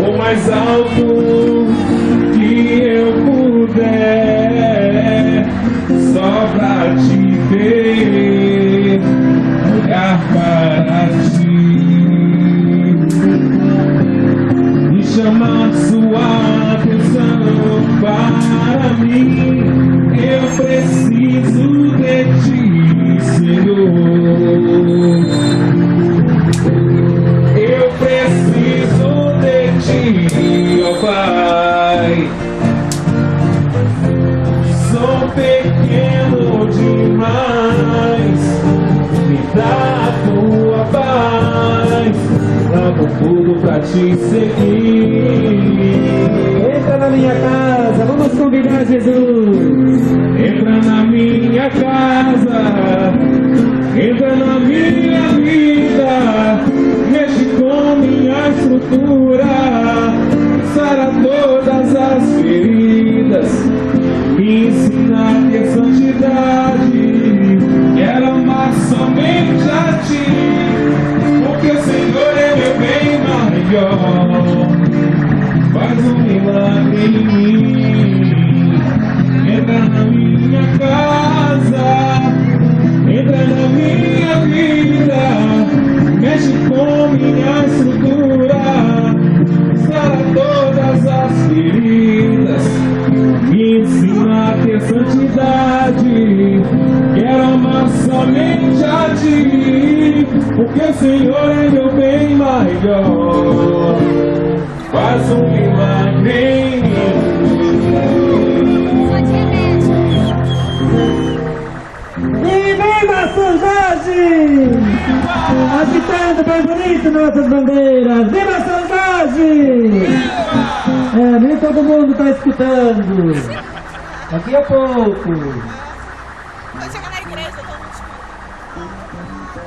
o mais alto que eu puder, só pra te ver, olhar para ti e chamar sua atenção para mim. Eu preciso de ti, Senhor. Eu preciso de ti, ó Pai. Sou pequeno demais, me dá a tua paz. Amo tudo pra te seguir. Entra na minha casa, vamos convidar Jesus. Entra na minha casa, entra na minha vida, mexe com minha estrutura, sara todas as feridas, me ensina a ter santidade. Quero amar somente a ti, porque o Senhor é meu bem maior. Faz um milagre em mim. Entra na minha casa, entra na minha vida, mexe com minha estrutura, sara todas as feridas, me ensina a ter santidade. Quero amar somente a ti, porque o Senhor é meu bem maior. Faz um milagre em mim. E viva São Jorge! Agitando bem bonito nossas bandeiras! Viva São Jorge! Nem todo mundo está escutando. Daqui a pouco. Quando chegar na igreja, todo mundo escuta.